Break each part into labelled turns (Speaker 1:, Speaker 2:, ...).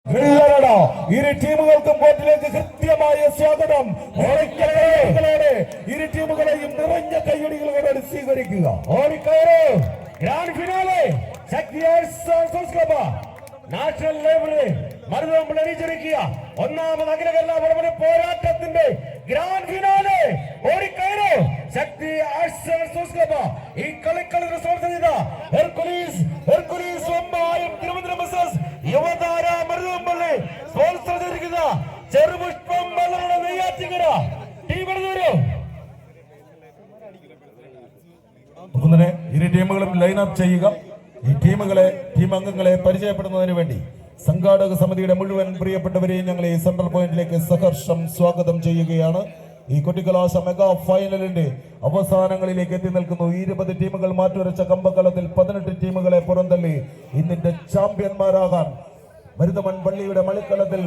Speaker 1: ഇരു ടീമുകൾക്കും കോർട്ടിലേക്ക് കൃത്യമായ സ്വാഗതം. ഇരു ടീമുകളെയും നിറഞ്ഞ കൈയടികളോടെ സ്വീകരിക്കുക. ഗ്രാൻഡ് ഫിനാലെ നാഷണൽ ലെവലിൽ മറുപടി അണിയിച്ചിരിക്കുക. ഒന്നാമത് അഖില കേരള വടംവലി പോരാട്ടത്തിന്റെ ഗ്രാൻഡ് ഫിനാലെ ഓടിക്കയറോ ശക്തി ഈ കളിക്കളത്തിന് സ്പോൺസർ ചെയ്ത ഹെർക്കുലീസ് തിരുവനന്തപുരം ബസസ് യുവതാര മരുതമ്പള്ളി സ്പോൺസർ ചെയ്തിരിക്കുന്ന ചെറുപുഷ്പം വള്ളങ്ങളുടെ നെയ്യാറ്റിങ്കര ടീം എടുത്തു. ഇരു ടീമുകളും ലൈനപ്പ് ചെയ്യുക. ഈ ടീം അംഗങ്ങളെ പരിചയപ്പെടുന്നതിന് വേണ്ടി സംഘാടക സമിതിയുടെ മുഴുവൻ പ്രിയപ്പെട്ടവരെയും ഞങ്ങൾ ഈ സെൻട്രൽ പോയിന്റിലേക്ക് സഹർഷം സ്വാഗതം ചെയ്യുകയാണ്. ഈ കൊട്ടിക്കലാശ മെഗാ ഫൈനലിന്റെ അവസാനങ്ങളിലേക്ക് എത്തി നിൽക്കുന്നു. 20 ടീമുകൾ മാറ്റുരച്ച കമ്പക്കളത്തിൽ 18 ടീമുകളെ പുറന്തള്ളി ഇന്നിന്റെ ചാമ്പ്യന്മാരാകാൻ മരുതമൺ പള്ളിയുടെ മണിക്കളത്തിൽ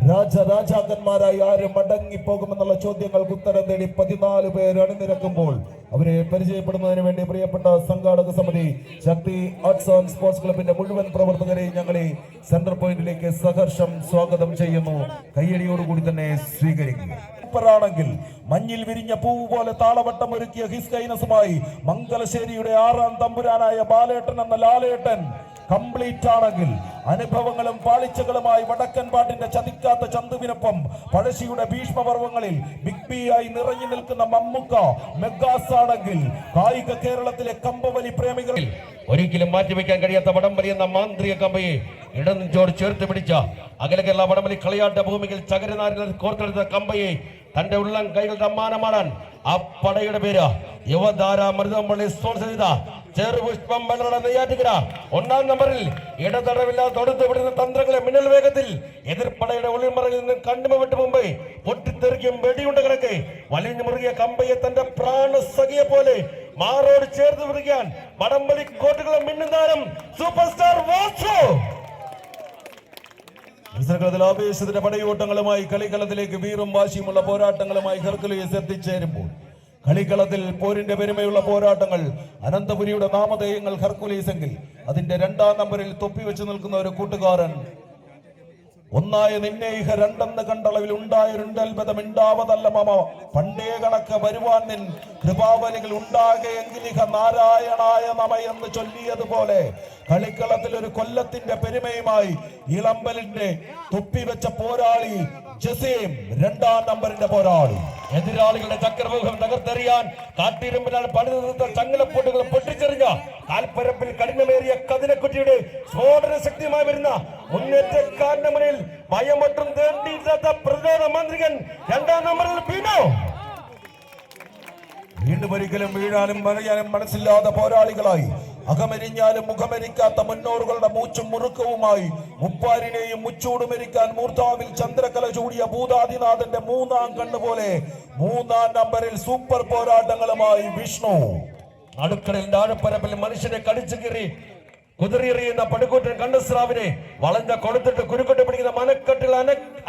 Speaker 1: രാജാക്കന്മാരായി ആരും മടങ്ങിപ്പോകുമെന്നുള്ള ചോദ്യങ്ങൾക്ക് ഉത്തരം തേടി 14 പേര് അണിനിരക്കുമ്പോൾ അവരെ പരിചയപ്പെടുന്നതിന് വേണ്ടി പ്രിയപ്പെട്ട സംഘാടക സമിതി ശക്തി ആർട്സ് ആൻഡ് സ്പോർട്സ് ക്ലബിന്റെ മുഴുവൻ പ്രവർത്തകരെയും ഞങ്ങൾ ഈ സെൻട്രൽ പോയിന്റിലേക്ക് സഹർഷം സ്വാഗതം ചെയ്യുന്നു. കയ്യടിയോടുകൂടി തന്നെ സ്വീകരിക്കുക. ാണെങ്കിൽ മഞ്ഞിൽ വിരിഞ്ഞ പൂവ് പോലെ താളവട്ടം ഒരുക്കിയ ഹിസ്കൈനസുമായി മംഗലശ്ശേരിയുടെ 6ാം തമ്പുരാനായ ബാലേട്ടൻ എന്ന ലാലേട്ടൻ കംപ്ലീറ്റ് ആണെങ്കിൽ അനുഭവങ്ങളും പാളിച്ചകളുമായി വടക്കൻ പാട്ടിന്റെ ചതിക്കാത്ത ചന്തുവിനൊപ്പം പഴശ്ശിയുടെ ഭീഷ്മപർവങ്ങളിൽ ബിഗ് ബി ആയി നിറഞ്ഞു നിൽക്കുന്ന മമ്മുക്ക മെഗാസ് ആണെങ്കിൽ കായിക കേരളത്തിലെ കമ്പവലി പ്രേമികളിൽ ഒരിക്കലും മാറ്റിവെക്കാൻ കഴിയാത്ത വടംവലി എന്ന മാന്ത്രിക കമ്പയെ ഇടനെഞ്ചോട് ചേർത്ത് പിടിച്ച അഖില കേരള വടംവലി കളിയാട്ട ഭൂമിയിൽ ചകരനാരിൽ കോർത്തെടുത്ത കമ്പയെ തന്റെ ഉള്ളം കൈകളുടെ അമ്മാനമാടാൻ ആ പടയുടെ പേര് യുവതാര മരുതമ്പള്ളി സ്പോൺസർ ചെയ്ത ചെറുപുഷ്പം വള്ളങ്ങളുടെ നെയ്യാറ്റിങ്കര 1ാം നമ്പറിൽ ഇടതടവില്ലാതെ തൊടുത്തു വിടുന്ന തന്ത്രങ്ങളെ മിന്നൽ വേഗത്തിൽ എതിർപ്പടയുടെ ഒളിമറയിൽ നിന്ന് കണ്ടുമ വിട്ട് മുമ്പേ പൊട്ടിത്തെറിക്കും വെടിയുണ്ട കണക്കെ വലിഞ്ഞു മുറുകിയ കമ്പയെ തന്റെ പ്രാണസഖിയെ പോലെ മാറോട് ചേർത്ത് വിടുകയാൻ വടംവലി കോട്ടുകളും മിന്നുന്നാരം സൂപ്പർ സ്റ്റാർ വാസു. മത്സരത്തിൽ ആവേശത്തിന്റെ പടയോട്ടങ്ങളുമായി കളിക്കളത്തിലേക്ക് വീറും വാശിയുമുള്ള പോരാട്ടങ്ങളുമായി ഹെർക്കുലീസ് എത്തിച്ചേരുമ്പോൾ കളിക്കളത്തിൽ പോരിന്റെ പെരുമയുള്ള പോരാട്ടങ്ങൾ അനന്തപുരിയുടെ നാമധേയങ്ങൾ ഹെർക്കുലീസ് എങ്കിൽ അതിന്റെ 2ാം നമ്പറിൽ തൊപ്പിവെച്ച് നിൽക്കുന്ന ഒരു കൂട്ടുകാരൻ ഒന്നായ നിന്നേഹ രണ്ടെന്ന് കണ്ടളവിൽ ഉണ്ടായൊരുണ്ടൽബതം ഉണ്ടാവതല്ല മമ പണ്ടേ കണക്ക് വരുവാൻ നിൻ കൃപാവലികൾ ഉണ്ടാകെയെങ്കിലിഹ നാരായണായ നമ എന്ന് ചൊല്ലിയതുപോലെ കളിക്കളത്തിൽ ഒരു കൊല്ലത്തിന്റെ പെരുമയുമായി ഇളമ്പലിന്റെ തൊപ്പിവെച്ച പോരാളി ജസീം 2ാം നമ്പറിന്റെ പോരാളി എതിരാളികളുടെ ചക്രവ്യൂഹം തകർത്തെറിയാൻ കാട്ടിരുമ്പിനാൽ പണിത ചങ്ങലപ്പൊട്ടുകൾ പൊട്ടിച്ചെറിഞ്ഞ കാൽപ്പരപ്പിൽ കഠിനമേറിയ കതിരക്കുറ്റിയുടെ സ്ഫോടന ശക്തിയുമായി വരുന്ന മുന്നേറ്റക്കാരന്റെ മുന്നിൽ ഭയമൊട്ടും തേണ്ടിയില്ലാത്ത പ്രതിരോധ മന്ത്രികൻ 2ാം നമ്പറിൽ പീനോ. വീണ്ടും ഒരിക്കലും വീഴാനും മറിയാനും മനസ്സില്ലാത്ത പോരാളികളായി അകമരിഞ്ഞാലും മുഖമരിക്കാത്ത മുന്നോറുകളുടെ മൂച്ചും മുറുക്കവുമായി മുപ്പാരിനെയും മുച്ചൂടുമരിക്കാൻ മൂർത്താവിൽ ചന്ദ്രകല ചൂടിയ ഭൂതാദിനാഥന്റെ 3ാം കണ്ണുപോലെ 3ാം നമ്പറിൽ സൂപ്പർ പോരാട്ടങ്ങളുമായി വിഷ്ണു. അടുക്കളയിൽ ആഴപ്പരപ്പിൽ മനുഷ്യനെ കടിച്ചു കീറി കുതിറിയെറിയുന്ന പടുകൂട്ടൻ കണ്ടസ്രാവിനെ വളഞ്ഞ കൊടുത്തിട്ട് കുരുക്കൊട്ട് പിടിക്കുന്ന മനക്കെട്ടിൽ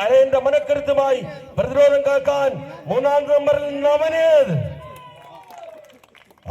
Speaker 1: അരയന്റെ മനക്കരുത്തുമായി പ്രതിരോധം കാക്കാൻ 3ാം നമ്പറിൽ നവനേത്.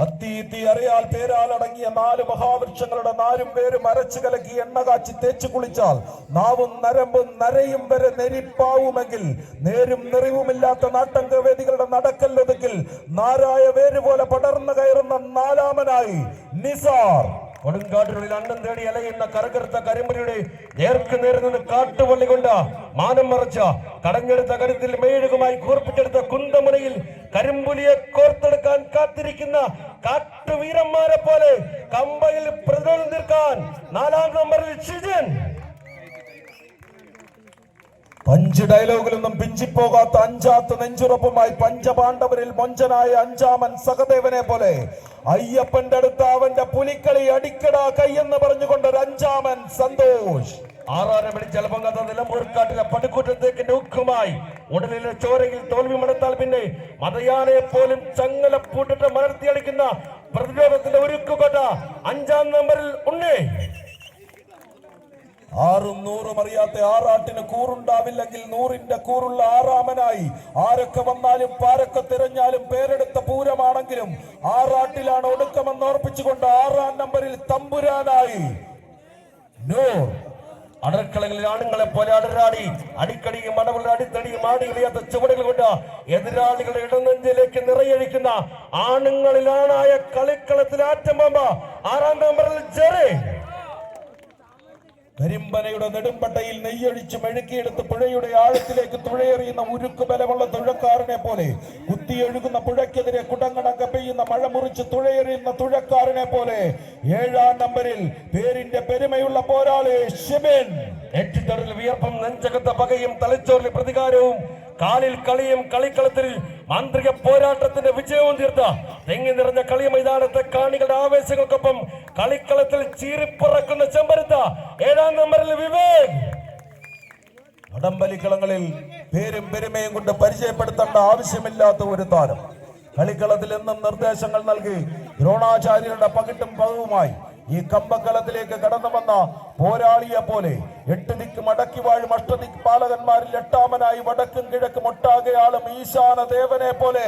Speaker 1: അത്തീത്തി അറിയാൽ പേരാലടങ്ങിയ 4 മഹാവൃക്ഷങ്ങളുടെ 4 പേരും അരച്ചു കലക്കി എണ്ണ കാച്ചി തേച്ചു കുളിച്ചാൽ നാവും നരമ്പും നരയും വരെ നെരിപ്പാവുമെങ്കിൽ നേരും നിറവുമില്ലാത്ത നാട്ടങ്കവേദികളുടെ നടക്കല്ലൊതുക്കിൽ നാരായ വേര് പോലെ പടർന്നു കയറുന്ന 4ാമനായി നിസാർ. കൊടുങ്കാട്ടിനുള്ളിൽ അന്നം തേടി അലയുന്ന കരകറുത്ത കരിമ്പുലിയുടെ നേർക്ക് നേരെ നിന്ന് കാട്ടുപള്ളി കൊണ്ട് മാനം മറച്ച കടഞ്ഞെടുത്ത കരുത്തിൽ മെഴുകുമായി കൂർപ്പിച്ചെടുത്ത കുന്തമുനയിൽ കരിമ്പുലിയെ കോർത്തെടുക്കാൻ കാത്തിരിക്കുന്ന കാട്ടുവീരന്മാരെ പോലെ കമ്പയിൽ പ്രതിരോധം തീർക്കാൻ 4ാം നമ്പറിൽ ഷിജൻ. പഞ്ച് ഡയലോഗിലൊന്നും പിഞ്ചിപ്പോകാത്ത അഞ്ചാത്ത നെഞ്ചുറപ്പുമായി പഞ്ചപാണ്ഡവരിൽ മൊഞ്ചനായ 5ാമൻ സഹദേവനെ പോലെ അയ്യപ്പന്റെ അടുത്ത് അവന്റെ പുലിക്കളി അടിക്കടാ കൈയെന്ന് പറഞ്ഞുകൊണ്ട് ഒരു 5ാമൻ സന്തോഷ്. 6 പിടിച്ചലപ്പങ്ങാത്ത നിലമ്പൂർക്കാട്ടിലെ പടുക്കൂറ്റത്തേക്കിന്റെ ഉക്കുമായി ഉടലിലെ ചോരയിൽ തോൽവി മണത്താൽ പിന്നെ മതയാനെ പോലും ചങ്ങലപ്പൂട്ടിട്ട് മലർത്തിയടിക്കുന്ന പ്രതിരോധത്തിന്റെ ഒരുക്കുകോട്ട 5ാം നമ്പറിൽ ഉണ്ണേ. 6ഉം 100ഉം അറിയാത്ത ആറാട്ടിന് കൂറുണ്ടാവില്ലെങ്കിൽ 100ന്റെ കൂറുള്ള 6ാമനായി ആരൊക്കെ വന്നാലും പാരൊക്കെ തിരഞ്ഞാലും പേരെടുത്ത പൂരമാണെങ്കിലും ആറാട്ടിലാണ് ഒടുക്കമെന്ന് ഓർപ്പിച്ചുകൊണ്ട് 6ാം നമ്പറിൽ തമ്പുരാനായി നൂർ.
Speaker 2: അടർക്കളങ്ങളിൽ ആണുങ്ങളെ പോലെ അടരാടി അടിക്കടിയും മടവുള്ള അടിത്തടിയും ആടിയില്ലാത്ത ചുവടുകൾ കൊണ്ട് എതിരാളികളുടെ ഇടനെഞ്ചിലേക്ക് നിറയൊഴിക്കുന്ന ആണുങ്ങളിലാണായ കളിക്കളത്തിലെ ആറ്റം ബോംബ 6-ാം നമ്പറിൽ ജെറി.
Speaker 1: കരിമ്പനയുടെ നെടുമ്പട്ടയിൽ നെയ്യൊഴിച്ച് മെഴുക്കിയെടുത്ത് പുഴയുടെ ആഴത്തിലേക്ക് തുഴയെറിയുന്ന ഉരുക്കു ബലമുള്ള തുഴക്കാരനെ പോലെ കുത്തിയൊഴുകുന്ന പുഴയ്ക്കെതിരെ കുടങ്ങടക്ക പെയ്യുന്ന മഴ മുറിച്ച് തുഴയെറിയുന്ന തുഴക്കാരനെ പോലെ 7-ാം നമ്പറിൽ പേരിന്റെ പെരുമയുള്ള പോരാളി ഷിബിൻ.
Speaker 2: നെറ്റിത്തറിൽ വിയർപ്പും നെഞ്ചകത്ത പകയും തലച്ചോറിൽ പ്രതികാരവും കാലിൽ കളിയും കളിക്കളത്തിൽ മാന്ത്രിക പോരാട്ടത്തിന്റെ വിജയവും തീർത്ത തെങ്ങി നിറഞ്ഞ കളി മൈതാനത്തെ കാണികളുടെ ആവേശങ്ങൾക്കൊപ്പം കളിക്കളത്തിൽ ചീറിപ്പറക്കുന്ന ചെമ്പരുത്ത 7-ാം നമ്പറിൽ വിവേക്.
Speaker 1: വടംവലിക്കളങ്ങളിൽ പേരും പെരുമയും കൊണ്ട് പരിചയപ്പെടുത്തേണ്ട ആവശ്യമില്ലാത്ത ഒരു താരം കളിക്കളത്തിൽ എന്നും നിർദ്ദേശങ്ങൾ നൽകി ദ്രോണാചാര്യരുടെ പകിട്ടും പകവുമായി ഈ കമ്പക്കളത്തിലേക്ക് കടന്നു വന്ന പോരാളിയെ പോലെ 8 ദിക്ക് മടക്കി വാഴും അഷ്ടദിക് പാലകന്മാരിൽ 8ാമനായി വടക്കും കിഴക്കും ഒട്ടാകെയാളും ഈശാന ദേവനെ പോലെ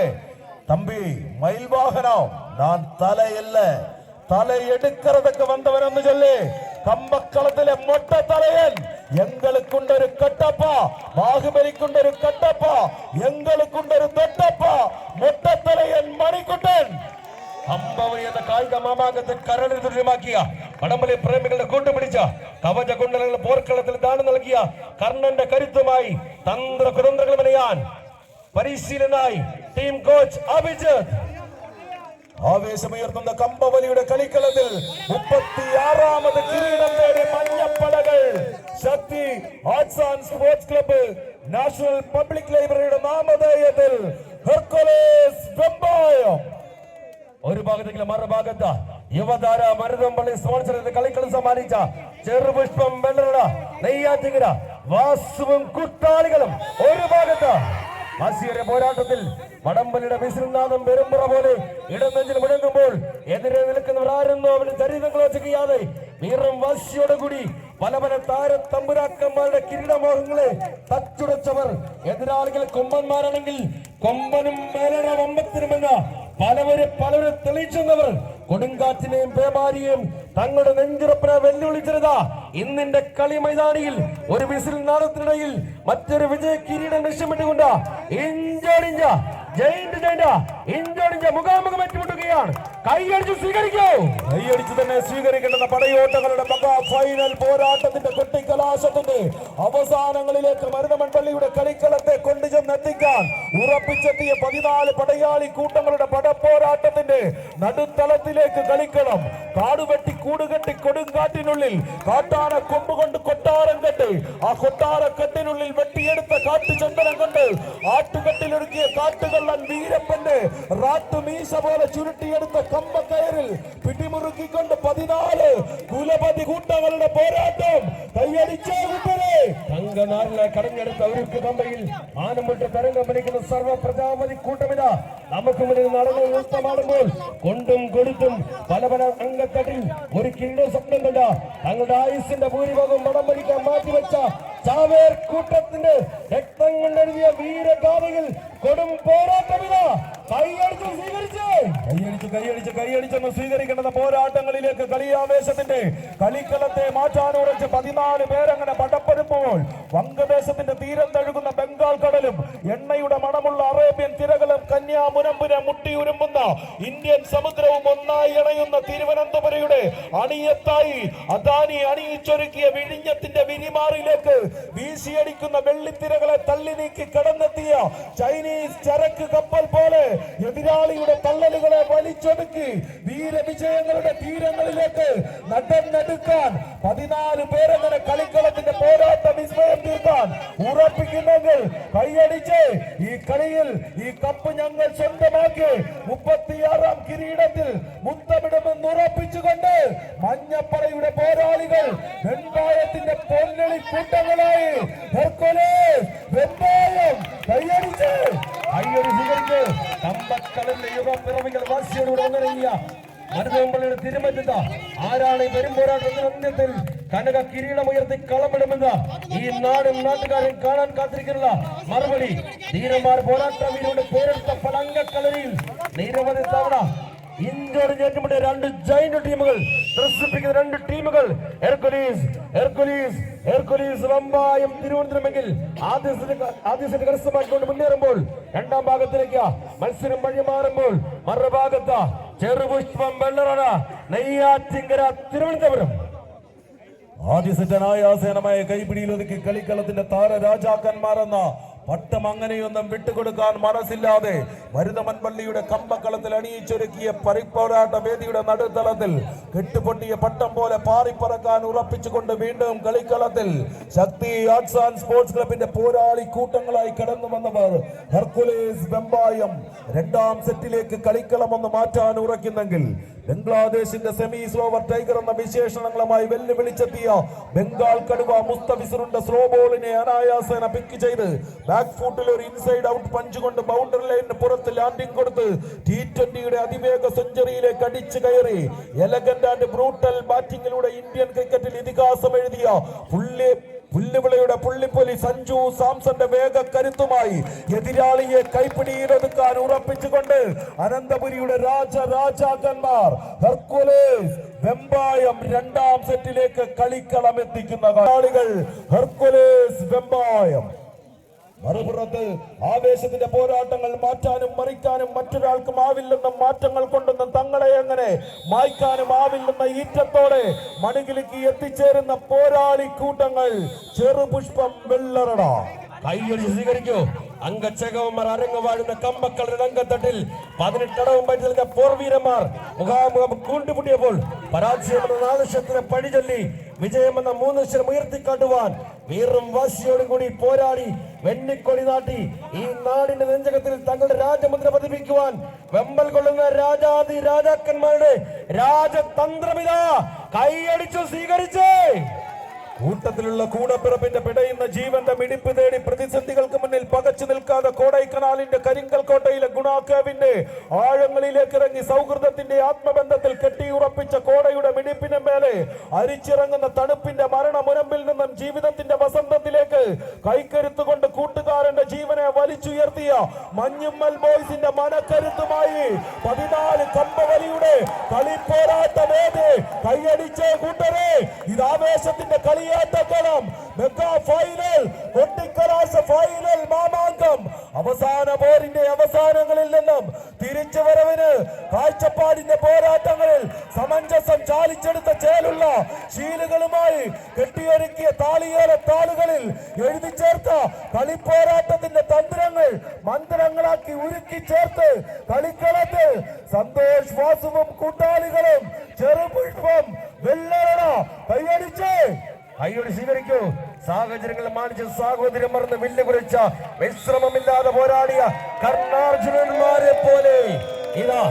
Speaker 1: തമ്പി മയിൽവാഹനോ ഞാൻ തലയില്ല തല എടുക്കറതൊക്കെ വന്നവനെന്ന് ചൊല്ലി കമ്പക്കളത്തിലെ മൊട്ട തലയൻ എங்களுക്കൊണ്ടൊരു കട്ടപ്പ ബാഹുബലിക്കൊണ്ടൊരു കട്ടപ്പ എங்களுക്കൊണ്ടൊരു തൊട്ടപ്പ മൊട്ടത്തലയൻ മണിക്കുട്ടൻ.
Speaker 2: അമ്പവലി എന്ന കായിക മാമാങ്കത്തെ കരളിൽ തുല്യമാക്കിയ വടംവലി പ്രേമികളുടെ കൂട്ടുപിടിച്ച കവച കുണ്ടലങ്ങൾ പോർക്കളത്തിൽ ദാനം നൽകിയ കർണന്റെ കരുത്തുമായി തന്ത്ര കുതന്ത്രങ്ങൾ മെനയാൻ പരിശീലനായി ടീം കോച്ച് അഭിജിത്ത്.
Speaker 1: ആവേശമുയർത്തുന്ന കമ്പവലിയുടെ കളിക്കളത്തിൽ 36ാമത് കിരീടം നേടി മഞ്ഞപ്പടകൾ Shakthi arts and sports club national public ലൈബ്രറിയുടെ നാമധേയത്തിൽ ഹെർക്കുലസ് വെമ്പായം.
Speaker 2: ഒരു ഭാഗത്തേക്ക് മറുഭാഗത്ത് യുവതാര മരുതമ്പള്ളി സ്പോൺസർ ചെയ്ത് കളിക്കളി സമ്മാനിച്ച ചെറുപുഷ്പം വെള്ളറ നെയ്യാറ്റിങ്കര വാസുവും കുട്ടാളികളും ഒരു ഭാഗത്ത് ആസിയയുടെ പോരാട്ടത്തിൽ വടംവലിയുടെ വിസിൽനാദം പെരുമ്പുറ പോലെ ഇടനെഞ്ചിൽ മുഴങ്ങുമ്പോൾ എതിരെ നിൽക്കുന്നവർ ആരെന്നോ അവന് ചരിതങ്ങളോ ചെയ്യാതെ വീറും വാശിയോടെ കൂടി പല പല താരത്തമ്പുരാക്കന്മാരുടെ കിരീടമോഹങ്ങളെ തച്ചുടച്ചവർ എതിരാളികൾ കൊമ്പന്മാരാണെങ്കിൽ കൊമ്പനും മേലണ വമ്പത്തിനുമെന്ന് പലവരെ തെളിയിച്ചവർ കൊടുങ്കാറ്റിനെയും പേമാരിയെയും തങ്ങളുടെ നെഞ്ചുറപ്പിനെ വെല്ലുവിളിച്ചിരുന്ന ഇന്നിന്റെ കളി മൈതാനിയിൽ ഒരു വിസിൽ നാദത്തിനിടയിൽ മറ്റൊരു വിജയ കിരീടം ലക്ഷ്യമിട്ടുകൊണ്ട് ഇഞ്ചോടിഞ്ച മുഖാമുഖം ഏറ്റുമുട്ടുകയാണ്. കൈയടിച്ച് സ്വീകരിക്കൂ.
Speaker 1: കൈയടിച്ച് തന്നെ സ്വീകരിക്കേണ്ടുന്ന പടയോട്ടങ്ങളുടെ മെഗാ ഫൈനൽ പോരാട്ടത്തിന്റെ കൊട്ടിക്കലാശത്തിന്റെ അവസാനങ്ങളിലേക്ക് മരുതമൺപള്ളിയുടെ കളിക്കളത്തെ കൊണ്ടുചെന്നെത്തിക്കാൻ ഉറപ്പിച്ചെത്തിയ 14 പടയാളി കൂട്ടങ്ങളുടെ പടപ്പോരാട്ടത്തിന്റെ നടുത്തളത്തിലേക്ക് കളിക്കണം. കാടുവെട്ടി കൂടുകെട്ടി കൊടുങ്കാറ്റിനുള്ളിൽ കാട്ടാന കൊമ്പുകൊണ്ട് കൊട്ടാരം കെട്ടി ആ കൊട്ടാരക്കെട്ടിനുള്ളിൽ വെട്ടിയെടുത്ത കാട്ടുചന്ദനം കൊണ്ട് ആട്ടുകെട്ടിലൊരുക്കിയ കാട്ടുകള്ളൻ വീരപ്പന്റെ റാട്ടുമീശ പോലെ ചുരുട്ടിയെടുത്ത കമ്പക്കയറിൽ പിടിമുറുക്കിക്കൊണ്ട് 14 കുലപതി കൂട്ടങ്ങളുടെ പോരാട്ടം. കൈയടിച്ചേ കൂട്ടരെ.
Speaker 2: തങ്കനാറിലെ കടഞ്ഞെടുത്ത ഉരുക്ക് കമ്പയിൽ ആനമുട്ട് തരംഗം വലിക്കുന്ന സർവ്വ പ്രജാപതി കൂട്ടമിത നമുക്ക് മുന്നിൽ നടന്നു നൃത്തമാടുമ്പോൾ കൊണ്ടും കൊടുത്തും പല പല അംഗത്തട്ടിൽ ഒരു കിരീട സ്വപ്നം കണ്ട തങ്ങളുടെ ആയുസിന്റെ ഭൂരിഭാഗം വടംവലിക്കാൻ മാറ്റിവെച്ച ചാവേർ കൂട്ടത്തിന്റെ രക്തം കൊണ്ടെഴുതിയ വീരഗാഥയിൽ കൊടും പോരാട്ടമിത കൈയടിച്ചെന്ന് സ്വീകരിക്കേണ്ട പോരാട്ടങ്ങളിലേക്ക് കളിയാവേശത്തിന്റെ കളിക്കളത്തെ മാറ്റാനുറച്ച് 14 പേരങ്ങനെ പടപ്പെടുമ്പോൾ വംഗദേശത്തിന്റെ തീരം തഴുകുന്ന ബംഗാൾ കടലും എണ്ണയുടെ മണമുള്ള അറേബ്യൻ തിരകളും കന്യാമുനമ്പിനെ മുട്ടിയുരുമ്പുന്ന ഇന്ത്യൻ സമുദ്രവും ഒന്നായി ഇണയുന്ന തിരുവനന്തപുരയുടെ അണിയത്തായി അദാനി അണിയിച്ചൊരുക്കിയ വിഴിഞ്ഞത്തിന്റെ വിരിമാറിലേക്ക് വീശിയടിക്കുന്ന വെള്ളിത്തിരകളെ തള്ളി നീക്കി കടന്നെത്തിയ ചൈനീസ് ചരക്ക് കപ്പൽ പോലെ എതിരാളിയുടെ തള്ളലുകളെ വലിച്ചൊടുക്കി വീരവിജയങ്ങളുടെ തീരങ്ങളിലേക്ക് നടന്നെടുക്കാൻ 14 പേരങ്ങനെ കളിക്കളത്തിന്റെ പോരാട്ട വിസ്മയം തീർക്കാൻ ഉറപ്പിക്കുന്നെങ്കിൽ കൈയടിച്ച് ഈ കളിയിൽ ഈ കപ്പ് ഞങ്ങൾ സ്വന്തമാക്കി 36ാം കിരീടത്തിൽ മുത്തമിടുമെന്ന് ഉറപ്പിച്ചുകൊണ്ട് മഞ്ഞപ്പടയുടെ പോരാളികൾ വെമ്പായത്തിന്റെ പൊന്നളി കൂട്ടങ്ങളായി കൈയടിച്ച് സ്വീകരിച്ച് കമ്പക്കളന്റെ യുവപ്പിറവികൾ വാശിയോടുകൂടെ ഒന്നിറങ്ങിയ മരുതമ്പള്ളിയുടെ തിരുമറ്റത്ത് ആരാണ് ഈ പെരുമ്പോരാട്ടത്തിന് അന്ത്യത്തിൽ കനക കിരീടമുയർത്തി കളമിടുമെന്ന് ഈ നാടും നാട്ടുകാരും കാണാൻ കാത്തിരിക്കുന്ന മറുപടി ധീരന്മാർ പോരാട്ട വീരോട് പേരെടുത്ത പലങ്കക്കളരിയിൽ നിരവധി തവണ ഇന്ത്യയുടെ ഏറ്റുമുട്ടിയ രണ്ട് ജൈന്റ് ടീമുകൾ ത്രസിപ്പിക്കുന്ന രണ്ട് ടീമുകൾ ഹെർക്കുലീസ് വമ്പായം തിരുവനന്തപുരമെങ്കിൽ ആദ്യ സെറ്റ് കരസ്ഥമാക്കിക്കൊണ്ട് മുന്നേറുമ്പോൾ രണ്ടാം ഭാഗത്തിലേക്ക് മത്സരം വഴിമാറുമ്പോൾ മറുഭാഗത്ത് ചെറുപുഷ്പം വെള്ളറട നെയ്യാറ്റിങ്കര തിരുവനന്തപുരം.
Speaker 1: ആദ്യ സെറ്റ് അനായാസേനമായ കൈപിടിയിൽ ഒതുക്കി കളിക്കളത്തിന്റെ താരരാജാക്കന്മാരെന്ന പട്ടം അങ്ങനെയൊന്നും വിട്ടുകൊടുക്കാൻ മനസ്സില്ലാതെ മരുതമൻപള്ളിയുടെ കമ്പക്കളത്തിൽ അണിയിച്ചൊരുക്കിയ പരിപ്പോരാട്ട വേദിയുടെ നടുത്തളത്തിൽ കെട്ടുപൊട്ടിയ പട്ടം പോലെ പാറിപ്പറക്കാൻ ഉറപ്പിച്ചുകൊണ്ട് വീണ്ടും കളിക്കളത്തിൽ ശക്തി ആർട്സ് ആൻഡ് സ്പോർട്സ് ക്ലബിന്റെ പോരാളി കൂട്ടങ്ങളായി കടന്നു വന്നവർ ഹെർക്കുലീസ് വെമ്പായം രണ്ടാം സെറ്റിലേക്ക് കളിക്കളമൊന്ന് മാറ്റാൻ ഉറക്കുന്നെങ്കിൽ ബംഗ്ലാദേശിന്റെ സെമി സ്ലോവർ ടൈഗർ എന്ന വിശേഷണങ്ങളുമായി വെല്ലുവിളിച്ചെത്തിയ ബംഗാൾ കടുവ മുസ്തഫിസറിന്റെ സ്ലോ ബോളിനെ അനായാസേന പിക്ക് ചെയ്ത് ബാക്ക് ഫുട്ടിൽ ഒരു ഇൻസൈഡ് ഔട്ട് പഞ്ച് കൊണ്ട് ബൗണ്ടറി ലൈനിന് പുറത്ത് ലാൻഡിംഗ് കൊടുത്ത് T20യുടെ അതിവേഗ സെഞ്ചുറിയിലേക്ക് അടിച്ചു കയറി എലഗന്റ് ആൻഡ് ബ്രൂട്ടൽ ബാറ്റിംഗിലൂടെ ഇന്ത്യൻ ക്രിക്കറ്റിൽ ഇതിഹാസം എഴുതിയ പുല്ലുവിളയുടെ പുള്ളിപ്പൊലി സഞ്ജു സാംസന്റെ വേഗക്കരുത്തുമായി എതിരാളിയെ കൈപ്പിടിയിൽ ഒതുക്കാൻ ഉറപ്പിച്ചുകൊണ്ട് അനന്തപുരിയുടെ രാജാക്കന്മാർ ഹെർക്കുലീസ് വെമ്പായം രണ്ടാം സെറ്റിലേക്ക് കളിക്കളം എത്തിക്കുന്ന കളികൾ ഹെർക്കുലീസ് വെമ്പായം. മറുപുറത്ത് ആവേശത്തിന്റെ പോരാട്ടങ്ങൾ മാറ്റാനും മറിക്കാനും മറ്റൊരാൾക്കും ആവില്ലെന്ന മാറ്റങ്ങൾ കൊണ്ടൊന്നും തങ്ങളെ എങ്ങനെ മായ്ക്കാനും ആവില്ലെന്ന ഈറ്റത്തോടെ മണികിലേക്ക് എത്തിച്ചേരുന്ന പോരാളി കൂട്ടങ്ങൾ ചെറുപുഷ്പം വെള്ളറട.
Speaker 2: കൈയൊഴി സ്വീകരിക്കൂ. അംഗച്ചകവന്മാർ അരങ്ങ് വാഴുന്ന കമ്പക്കളുടെ രംഗത്തട്ടിൽ 18 പറ്റി നൽകിയ പോർവീരന്മാർ മുഖാമുഖം കൂണ്ടുമുട്ടിയപ്പോൾ പരാജയമെന്ന നാദശത്തിന് പഴിചൊല്ലി വിജയമെന്ന 3 അക്ഷരം ഉയർത്തിക്കാട്ടുവാൻ വീറും വാശിയോടും കൂടി പോരാടി വെണ്ണിക്കൊടി നാട്ടി ഈ നാടിന്റെ നെഞ്ചകത്തിൽ തങ്ങളുടെ രാജമുദ്ര പതിപ്പിക്കുവാൻ വെമ്പൽ കൊള്ളുന്ന രാജാതി രാജാക്കന്മാരുടെ രാജതന്ത്രമിത കൈയടിച്ചു സ്വീകരിച്ചേ.
Speaker 1: കൂട്ടത്തിലുള്ള കൂടപ്പിറപ്പിന്റെ പിടയുന്ന ജീവന്റെ മിടിപ്പ് തേടി പ്രതിസന്ധികൾക്ക് മുന്നിൽ പകച്ചു നിൽക്കാതെ കോടൈക്കനാലിന്റെ കരിങ്കൽ കോട്ടയിലെ ഗുണാക്കേവിന്റെ ആഴങ്ങളിലേക്ക് ഇറങ്ങി സൗഹൃദത്തിന്റെ ആത്മബന്ധത്തിൽ കെട്ടിയുറപ്പിച്ച കോടയുടെ മിടിപ്പിന് മേലെ അരിച്ചിറങ്ങുന്ന തണുപ്പിന്റെ മരണമുരമ്പിൽ നിന്നും ജീവിതത്തിന്റെ വസന്തത്തിലേക്ക് കൈക്കരുത്തുകൊണ്ട് കൂട്ടുകാരന്റെ ജീവനെ വലിച്ചുയർത്തിയ മഞ്ഞുമ്മൽ ബോയ്സിന്റെ മനക്കരുത്തുമായി 14 കമ്പവലിയുടെ കളിപ്പോരാട്ട വേദി കൈയടിച്ചേ കൂട്ടരെ. ഇത് ആവേശത്തിന്റെ കളി മെഗാ ഫൈനൽ കൊട്ടിക്കലാശ ഫൈനൽ മാമാങ്കം അവസാന പോരിന്റെ അവസാനങ്ങളിൽ നിന്നും തിരിച്ചുവരവിന് കാഴ്ചപ്പാടിന്റെ പോരാട്ടങ്ങളിൽ സമഞ്ജസം ചാലിച്ചെടുത്ത ചേലുള്ള ശീലുകളുമായി കെട്ടിയൊരുക്കിയ താളിയേല താളുകളിൽ എഴുതി ചേർത്ത കളിപ്പോരാട്ടത്തിന്റെ തന്ത്രങ്ങൾ മന്ത്രങ്ങളാക്കി ഉരുക്കി ചേർത്ത് കളിക്കളത്തിൽ സന്തോഷ് വാസുവും കൂട്ടാളികളും ചെറുപുഷ്പം വെള്ളറട കൈയടിച്ച് കൈയോട് സ്വീകരിക്കൂ. സാഹചര്യങ്ങൾ മാനിച്ച് സാഹോദര്യം മറന്ന് വില്ല് കുറിച്ച വിശ്രമമില്ലാതെ പോരാടിയ കർണാർജുനന്മാരെ പോലെ ഇതാ